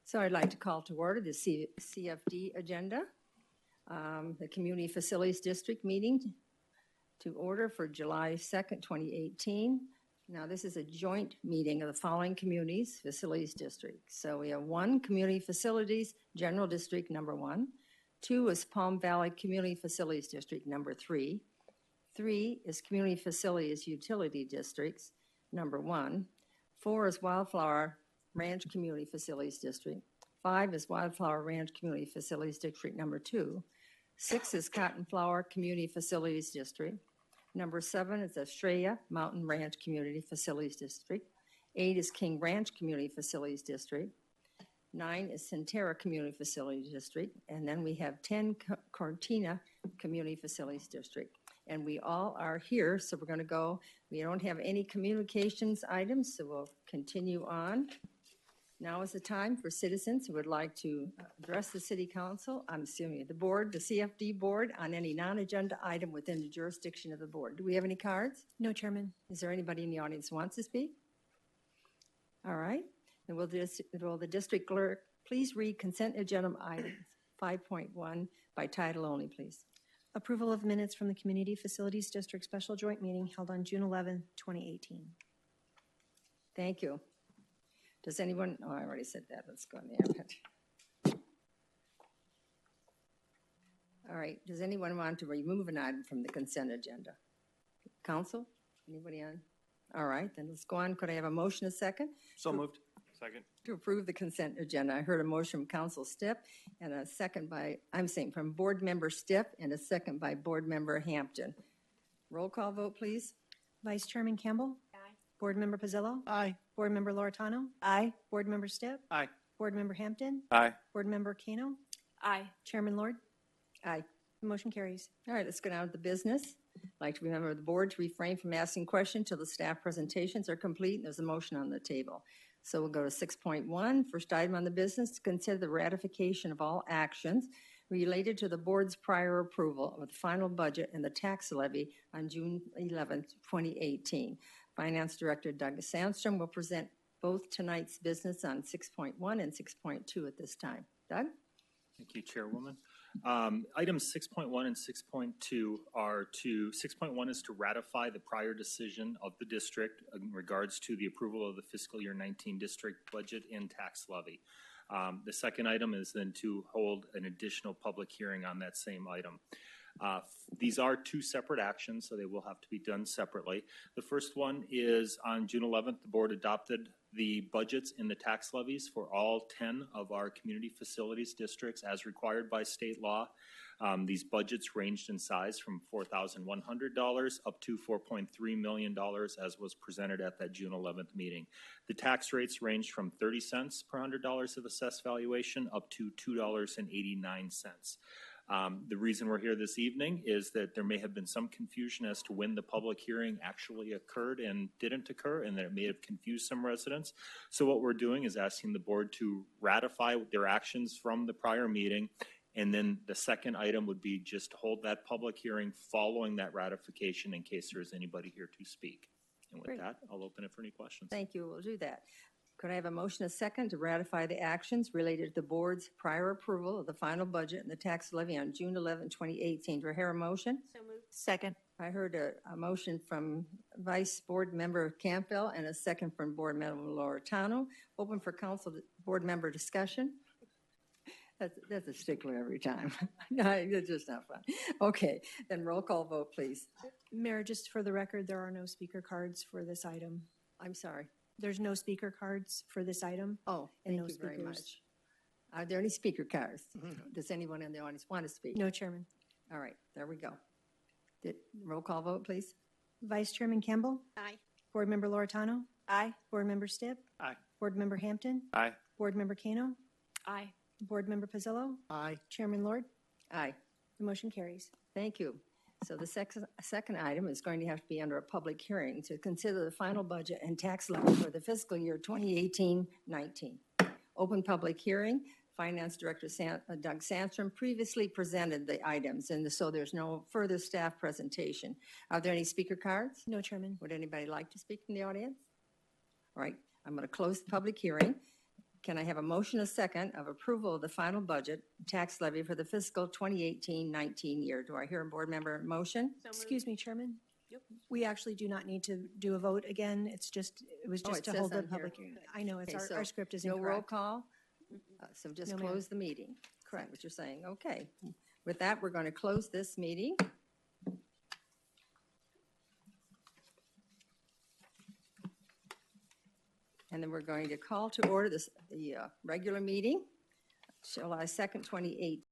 So I'd like to call to order the CFD agenda, the Community Facilities District meeting to order for July 2nd, 2018. Now, this is a joint meeting of the following communities, facilities districts. So we have 1, Community Facilities General District number 1. 2 is Palm Valley Community Facilities District number 3. 3 is Community Facilities Utility Districts number 1. 4 is Wildflower Ranch Community Facilities District. 5 is Wildflower Ranch Community Facilities District number 2. 6 is Cotton Flower Community Facilities District. Number 7 is Estrella Mountain Ranch Community Facilities District. 8 is King Ranch Community Facilities District. 9 is Centerra Community Facilities District. And then we have 10 Cortina Community Facilities District. And we all are here, so we're going to go. We don't have any communications items, so we'll continue on. Now is the time for citizens who would like to address the City Council, I'm assuming the board, the CFD board, on any non-agenda item within the jurisdiction of the board. Do we have any cards? No, Chairman. Is there anybody in the audience who wants to speak? All right. Then will the district clerk please read consent agenda items 5.1 by title only, please? Approval of minutes from the Community Facilities District Special Joint Meeting held on June 11, 2018. Thank you. Does anyone, oh, I already said that. Let's go on there. All right. Does anyone want to remove an item from the consent agenda? Council? Anybody on? All right. Then let's go on. Could I have a motion, a second? So moved. Second. To approve the consent agenda. I heard a motion from Council Stipp and a second by, I'm saying from Board Member Stipp and a second by Board Member Hampton. Roll call vote, please. Vice Chairman Campbell? Aye. Board Member Pizzillo? Aye. Board Member Loretano? Aye. Board Member Stipp? Aye. Board Member Hampton? Aye. Board Member Kano? Aye. Chairman Lord? Aye. The motion carries. All right, let's go down to the business. I'd like to remember the board to refrain from asking questions till the staff presentations are complete and there's a motion on the table. So we'll go to 6.1. First item on the business, to consider the ratification of all actions related to the board's prior approval of the final budget and the tax levy on June 11th, 2018. Finance Director Doug Sandstrom will present both tonight's business on 6.1 and 6.2 at this time. Doug? Thank you, Chairwoman. Items 6.1 and 6.2 are 6.1 is to ratify the prior decision of the district in regards to the approval of the fiscal year 19 district budget and tax levy. The second item is then to hold an additional public hearing on that same item. These are 2 separate actions, so they will have to be done separately. The first one is on June 11th, the board adopted the budgets and the tax levies for all 10 of our community facilities districts as required by state law. These budgets ranged in size from $4,100 up to $4.3 million as was presented at that June 11th meeting. The tax rates ranged from 30 cents per $100 of assessed valuation up to $2.89. The reason we're here this evening is that there may have been some confusion as to when the public hearing actually occurred and didn't occur, and that it may have confused some residents. So what we're doing is asking the board to ratify their actions from the prior meeting, and then the second item would be just to hold that public hearing following that ratification in case there is anybody here to speak. And with Great. that, I'll open it for any questions. Thank you. We'll do that. Could I have a motion, a second, to ratify the actions related to the board's prior approval of the final budget and the tax levy on June 11, 2018? Do I hear a motion? So moved. Second. I heard a motion from Vice Board Member Campbell and a second from Board Member Loretano. Open for council board member discussion. That's a stickler every time. No, it's just not fun. Okay, then roll call vote, please. Mayor, just for the record, there are no speaker cards for this item. I'm sorry. There's no speaker cards for this item. Oh, And thank no you very speakers. much. Are there any speaker cards? Does anyone in the audience want to speak? No, Chairman. All right, there we go. Roll call vote, please. Vice Chairman Campbell? Aye. Board Member Loretano? Aye. Board Member Stipp? Aye. Board Member Hampton? Aye. Board Member Kano? Aye. Board Member Pizzillo? Aye. Chairman Lord? Aye. The motion carries. Thank you. So the second item is going to have to be under a public hearing to consider the final budget and tax levy for the fiscal year 2018-19. Open public hearing. Finance Director Doug Sandstrom previously presented the items, and so there's no further staff presentation. Are there any speaker cards? No, Chairman. Would anybody like to speak in the audience? All right, I'm going to close the public hearing. Can I have a motion, a second, of approval of the final budget tax levy for the fiscal 2018-19 year? Do I hear a board member motion? Excuse me, Chairman? We actually do not need to do a vote again. It was Oh, just it to says hold the on here. public hearing. I know, it's Okay, so our script is No roll incorrect. call? So just No, ma'am. close the meeting? Is that Correct. what you're saying? Okay. With that, we're going to close this meeting. And then we're going to call to order the regular meeting, July 2nd, 2018.